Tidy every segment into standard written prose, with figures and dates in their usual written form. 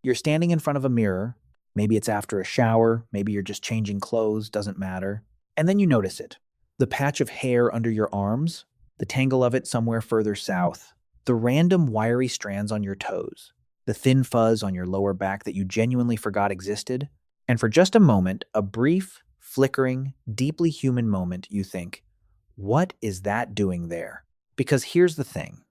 You're standing in front of a mirror. Maybe it's after a shower, maybe you're just changing clothes, doesn't matter. And then you notice it. The patch of hair under your arms, the tangle of it somewhere further south, the random wiry strands on your toes, the thin fuzz on your lower back that you genuinely forgot existed. And for just a moment, a brief, flickering, deeply human moment, you think, what is that doing there? Because here's the thing.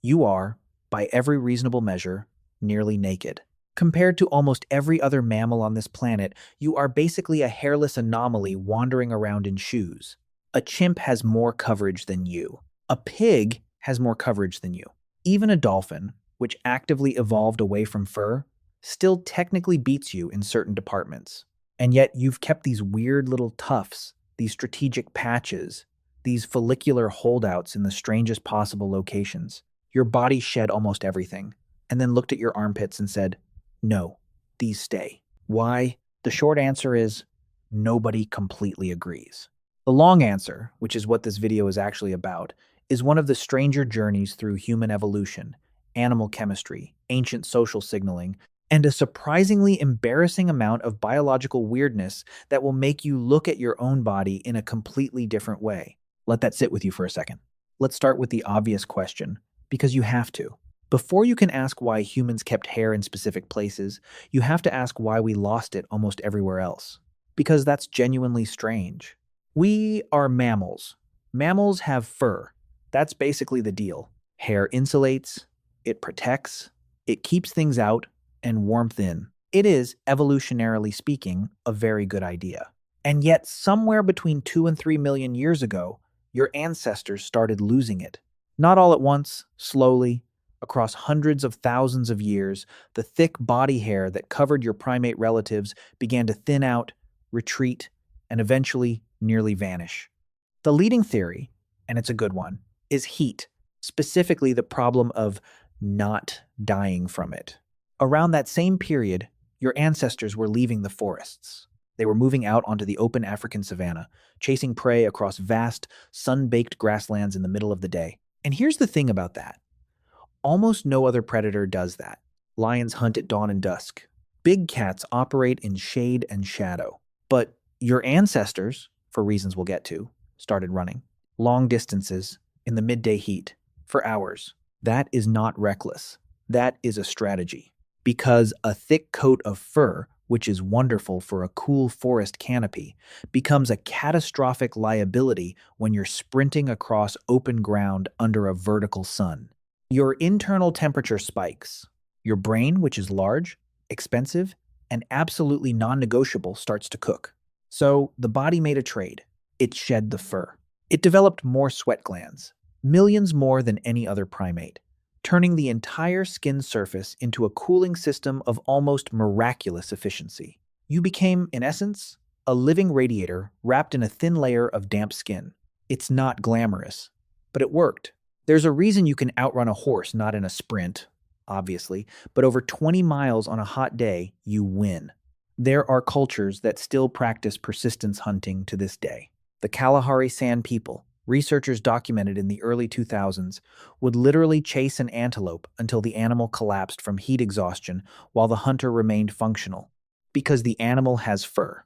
You are, by every reasonable measure, nearly naked. Compared to almost every other mammal on this planet, you are basically a hairless anomaly wandering around in shoes. A chimp has more coverage than you. A pig has more coverage than you. Even a dolphin, which actively evolved away from fur, still technically beats you in certain departments. And yet you've kept these weird little tufts, these strategic patches, these follicular holdouts in the strangest possible locations. Your body shed almost everything, and then looked at your armpits and said, no, these stay. Why? The short answer is nobody completely agrees. The long answer, which is what this video is actually about, is one of the stranger journeys through human evolution, animal chemistry, ancient social signaling, and a surprisingly embarrassing amount of biological weirdness that will make you look at your own body in a completely different way. Let that sit with you for a second. Let's start with the obvious question, because you have to. Before you can ask why humans kept hair in specific places, you have to ask why we lost it almost everywhere else. Because that's genuinely strange. We are mammals. Mammals have fur. That's basically the deal. Hair insulates, it protects, it keeps things out, and warmth in. It is, evolutionarily speaking, a very good idea. And yet, somewhere between 2 and 3 million years ago, your ancestors started losing it. Not all at once, slowly. Across hundreds of thousands of years, the thick body hair that covered your primate relatives began to thin out, retreat, and eventually nearly vanish. The leading theory, and it's a good one, is heat, specifically the problem of not dying from it. Around that same period, your ancestors were leaving the forests. They were moving out onto the open African savanna, chasing prey across vast, sun-baked grasslands in the middle of the day. And here's the thing about that. Almost no other predator does that. Lions hunt at dawn and dusk. Big cats operate in shade and shadow. But your ancestors, for reasons we'll get to, started running. Long distances, in the midday heat, for hours. That is not reckless. That is a strategy. Because a thick coat of fur, which is wonderful for a cool forest canopy, becomes a catastrophic liability when you're sprinting across open ground under a vertical sun. Your internal temperature spikes. Your brain, which is large, expensive, and absolutely non-negotiable, starts to cook. So the body made a trade. It shed the fur. It developed more sweat glands, millions more than any other primate, turning the entire skin surface into a cooling system of almost miraculous efficiency. You became, in essence, a living radiator wrapped in a thin layer of damp skin. It's not glamorous, but it worked. There's a reason you can outrun a horse, not in a sprint, obviously, but over 20 miles on a hot day, you win. There are cultures that still practice persistence hunting to this day. The Kalahari Sand people, researchers documented in the early 2000s, would literally chase an antelope until the animal collapsed from heat exhaustion while the hunter remained functional. Because the animal has fur.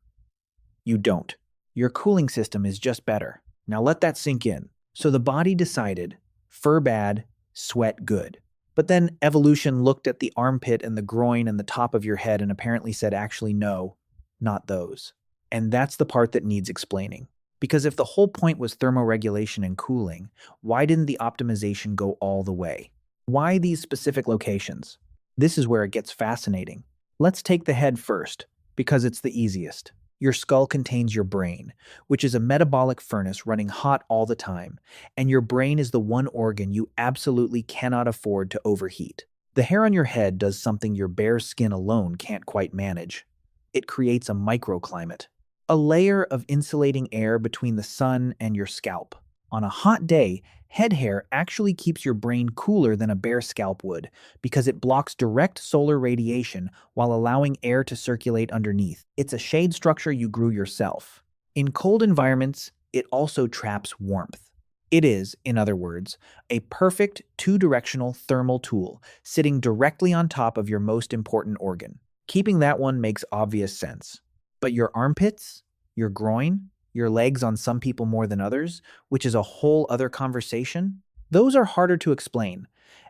You don't. Your cooling system is just better. Now let that sink in. So the body decided, fur bad, sweat good. But then evolution looked at the armpit and the groin and the top of your head and apparently said, actually, no, not those. And that's the part that needs explaining. Because if the whole point was thermoregulation and cooling, why didn't the optimization go all the way? Why these specific locations? This is where it gets fascinating. Let's take the head first, because it's the easiest. Your skull contains your brain, which is a metabolic furnace running hot all the time, and your brain is the one organ you absolutely cannot afford to overheat. The hair on your head does something your bare skin alone can't quite manage. It creates a microclimate, a layer of insulating air between the sun and your scalp. On a hot day, head hair actually keeps your brain cooler than a bare scalp would because it blocks direct solar radiation while allowing air to circulate underneath. It's a shade structure you grew yourself. In cold environments, it also traps warmth. It is, in other words, a perfect two-directional thermal tool sitting directly on top of your most important organ. Keeping that one makes obvious sense. But your armpits, your groin, your legs on some people more than others, which is a whole other conversation, those are harder to explain,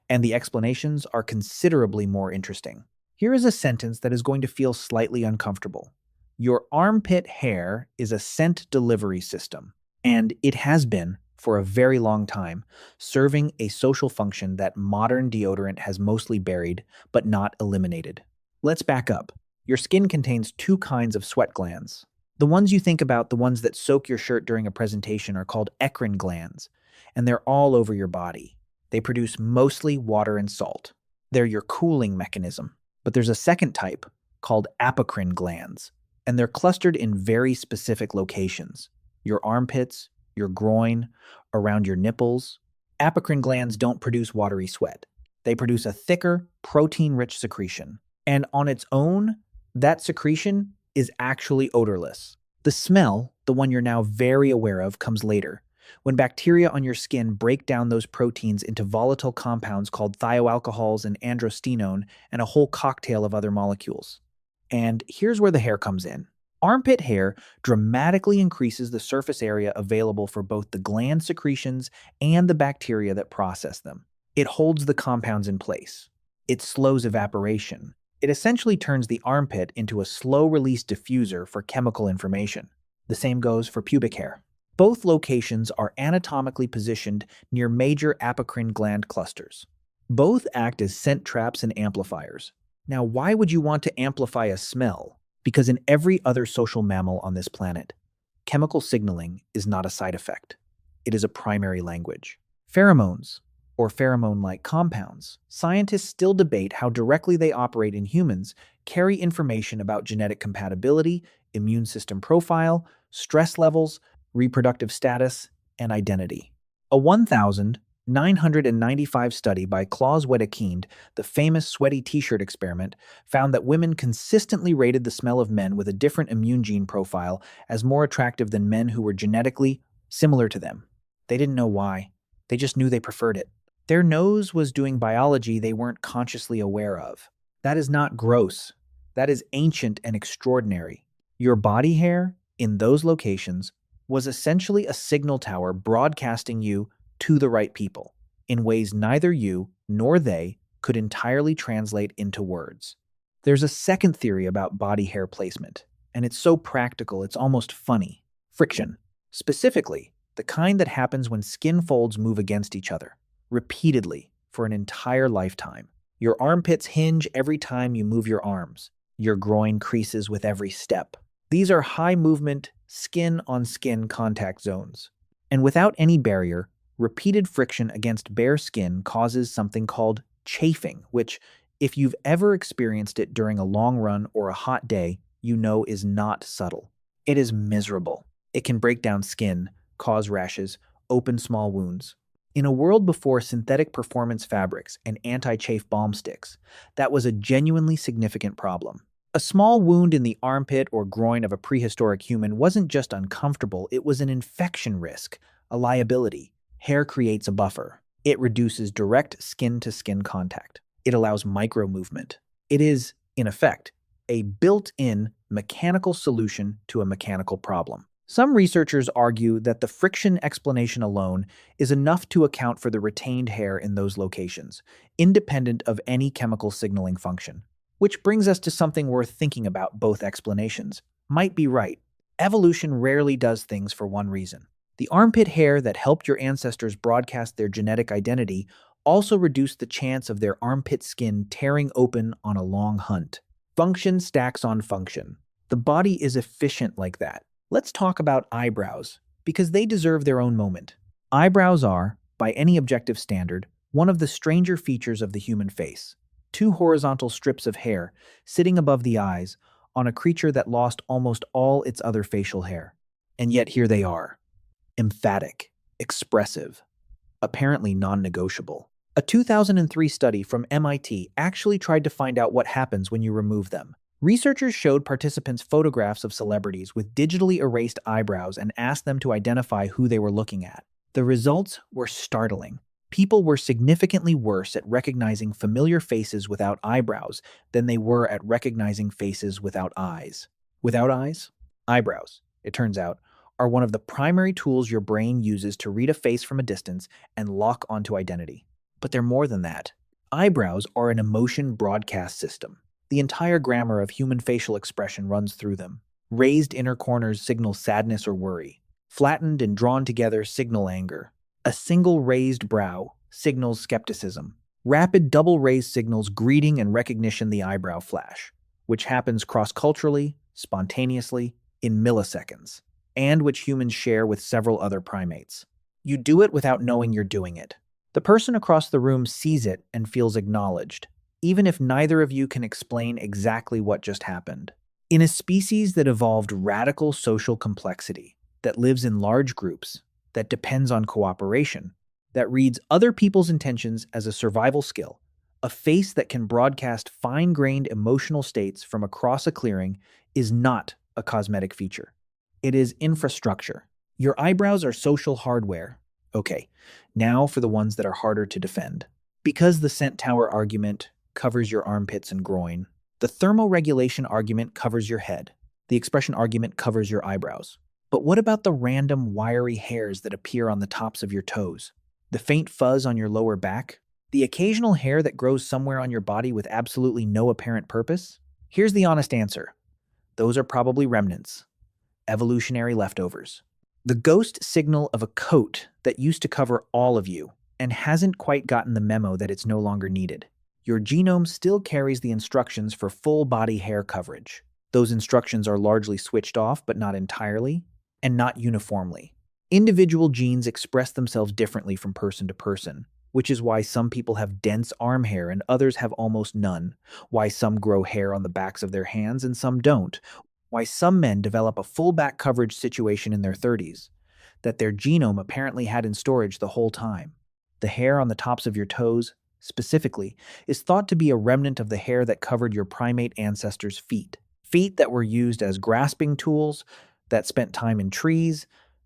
and the explanations are considerably more interesting. Here is a sentence that is going to feel slightly uncomfortable. Your armpit hair is a scent delivery system, and it has been for a very long time, serving a social function that modern deodorant has mostly buried, but not eliminated. Let's back up. Your skin contains two kinds of sweat glands. The ones you think about, the ones that soak your shirt during a presentation, are called eccrine glands, and they're all over your body. They produce mostly water and salt. They're your cooling mechanism. But there's a second type called apocrine glands, and they're clustered in very specific locations. Your armpits, your groin, around your nipples. Apocrine glands don't produce watery sweat. They produce a thicker, protein-rich secretion. And on its own, that secretion is actually odorless. The smell, the one you're now very aware of, comes later, when bacteria on your skin break down those proteins into volatile compounds called thioalcohols and androstenone and a whole cocktail of other molecules. And here's where the hair comes in. Armpit hair dramatically increases the surface area available for both the gland secretions and the bacteria that process them. It holds the compounds in place. It slows evaporation. It essentially turns the armpit into a slow-release diffuser for chemical information. The same goes for pubic hair. Both locations are anatomically positioned near major apocrine gland clusters. Both act as scent traps and amplifiers. Now, why would you want to amplify a smell? Because in every other social mammal on this planet, chemical signaling is not a side effect. It is a primary language. Pheromones, or pheromone-like compounds, scientists still debate how directly they operate in humans, carry information about genetic compatibility, immune system profile, stress levels, reproductive status, and identity. A 1,995 study by Klaus Wedekind, the famous sweaty t-shirt experiment, found that women consistently rated the smell of men with a different immune gene profile as more attractive than men who were genetically similar to them. They didn't know why. They just knew they preferred it. Their nose was doing biology they weren't consciously aware of. That is not gross. That is ancient and extraordinary. Your body hair, in those locations, was essentially a signal tower broadcasting you to the right people in ways neither you nor they could entirely translate into words. There's a second theory about body hair placement, and it's so practical it's almost funny. Friction. Specifically, the kind that happens when skin folds move against each other, repeatedly, for an entire lifetime. Your armpits hinge every time you move your arms. Your groin creases with every step. These are high-movement, skin-on-skin contact zones. And without any barrier, repeated friction against bare skin causes something called chafing, which, if you've ever experienced it during a long run or a hot day, you know is not subtle. It is miserable. It can break down skin, cause rashes, open small wounds. In a world before synthetic performance fabrics and anti-chafe balm sticks, that was a genuinely significant problem. A small wound in the armpit or groin of a prehistoric human wasn't just uncomfortable, it was an infection risk, a liability. Hair creates a buffer. It reduces direct skin-to-skin contact. It allows micro-movement. It is, in effect, a built-in mechanical solution to a mechanical problem. Some researchers argue that the friction explanation alone is enough to account for the retained hair in those locations, independent of any chemical signaling function. Which brings us to something worth thinking about. Both explanations might be right. Evolution rarely does things for one reason. The armpit hair that helped your ancestors broadcast their genetic identity also reduced the chance of their armpit skin tearing open on a long hunt. Function stacks on function. The body is efficient like that. Let's talk about eyebrows, because they deserve their own moment. Eyebrows are, by any objective standard, one of the stranger features of the human face. Two horizontal strips of hair sitting above the eyes on a creature that lost almost all its other facial hair. And yet here they are. Emphatic, expressive, apparently non-negotiable. A 2003 study from MIT actually tried to find out what happens when you remove them. Researchers showed participants photographs of celebrities with digitally erased eyebrows and asked them to identify who they were looking at. The results were startling. People were significantly worse at recognizing familiar faces without eyebrows than they were at recognizing faces without eyes. Without eyes? Eyebrows, it turns out, are one of the primary tools your brain uses to read a face from a distance and lock onto identity. But they're more than that. Eyebrows are an emotion broadcast system. The entire grammar of human facial expression runs through them. Raised inner corners signal sadness or worry. Flattened and drawn together signal anger. A single raised brow signals skepticism. Rapid double raised signals greeting and recognition the eyebrow flash, which happens cross-culturally, spontaneously, in milliseconds, and which humans share with several other primates. You do it without knowing you're doing it. The person across the room sees it and feels acknowledged, even if neither of you can explain exactly what just happened. In a species that evolved radical social complexity, that lives in large groups, that depends on cooperation, that reads other people's intentions as a survival skill, a face that can broadcast fine-grained emotional states from across a clearing is not a cosmetic feature. It is infrastructure. Your eyebrows are social hardware. Okay, now for the ones that are harder to defend. Because the scent tower argument covers your armpits and groin, the thermoregulation argument covers your head, the expression argument covers your eyebrows. But what about the random wiry hairs that appear on the tops of your toes? The faint fuzz on your lower back? The occasional hair that grows somewhere on your body with absolutely no apparent purpose? Here's the honest answer. Those are probably remnants. Evolutionary leftovers. The ghost signal of a coat that used to cover all of you and hasn't quite gotten the memo that it's no longer needed. Your genome still carries the instructions for full body hair coverage. Those instructions are largely switched off, but not entirely, and not uniformly. Individual genes express themselves differently from person to person, which is why some people have dense arm hair and others have almost none, why some grow hair on the backs of their hands and some don't, why some men develop a full back coverage situation in their 30s, that their genome apparently had in storage the whole time. The hair on the tops of your toes, specifically, is thought to be a remnant of the hair that covered your primate ancestors' feet. Feet that were used as grasping tools, that spent time in trees,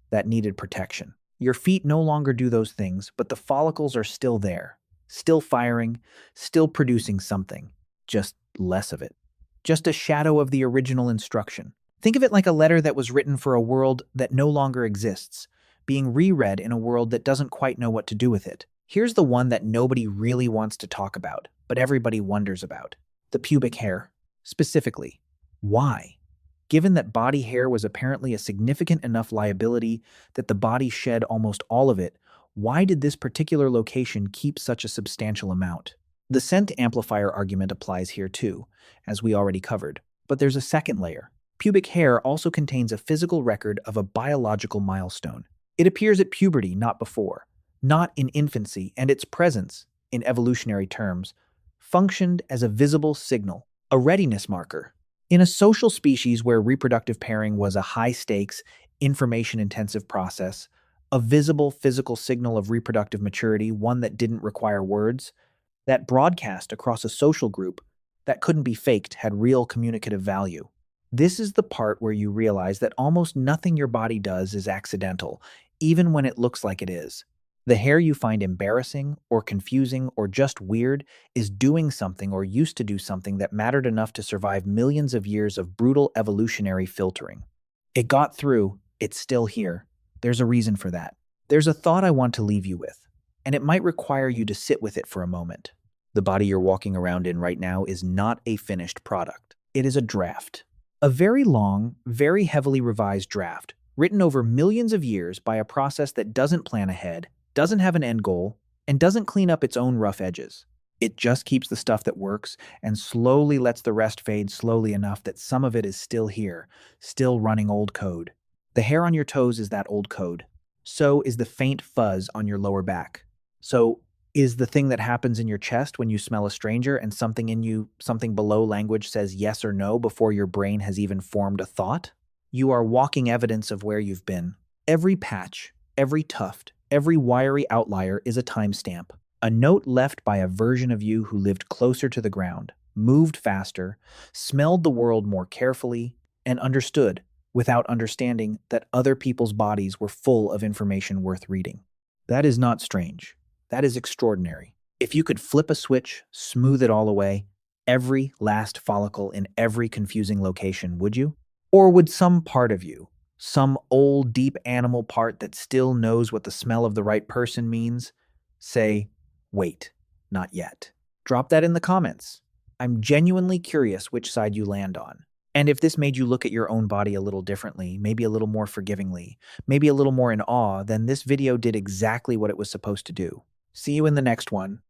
that needed protection. Your feet no longer do those things, but the follicles are still there, still firing, still producing something, just less of it. Just a shadow of the original instruction. Think of it like a letter that was written for a world that no longer exists, being reread in a world that doesn't quite know what to do with it. Here's the one that nobody really wants to talk about, but everybody wonders about. The pubic hair. Specifically, why? Given that body hair was apparently a significant enough liability that the body shed almost all of it, why did this particular location keep such a substantial amount? The scent amplifier argument applies here too, as we already covered. But there's a second layer. Pubic hair also contains a physical record of a biological milestone. It appears at puberty, not before, not in infancy, and its presence, in evolutionary terms, functioned as a visible signal, a readiness marker. In a social species where reproductive pairing was a high-stakes, information-intensive process, a visible physical signal of reproductive maturity, one that didn't require words, that broadcast across a social group that couldn't be faked had real communicative value. This is the part where you realize that almost nothing your body does is accidental, even when it looks like it is. The hair you find embarrassing or confusing or just weird is doing something or used to do something that mattered enough to survive millions of years of brutal evolutionary filtering. It got through, it's still here. There's a reason for that. There's a thought I want to leave you with, and it might require you to sit with it for a moment. The body you're walking around in right now is not a finished product. It is a draft. A very long, very heavily revised draft, written over millions of years by a process that doesn't plan ahead, doesn't have an end goal, and doesn't clean up its own rough edges. It just keeps the stuff that works and slowly lets the rest fade slowly enough that some of it is still here, still running old code. The hair on your toes is that old code. So is the faint fuzz on your lower back. So is the thing that happens in your chest when you smell a stranger and something in you, something below language says yes or no before your brain has even formed a thought? You are walking evidence of where you've been. Every patch, every tuft, every wiry outlier is a timestamp, a note left by a version of you who lived closer to the ground, moved faster, smelled the world more carefully, and understood, without understanding, that other people's bodies were full of information worth reading. That is not strange. That is extraordinary. If you could flip a switch, smooth it all away, every last follicle in every confusing location, would you? Or would some part of you, some old, deep animal part that still knows what the smell of the right person means, say, wait, not yet? Drop that in the comments. I'm genuinely curious which side you land on. And if this made you look at your own body a little differently, maybe a little more forgivingly, maybe a little more in awe, then this video did exactly what it was supposed to do. See you in the next one.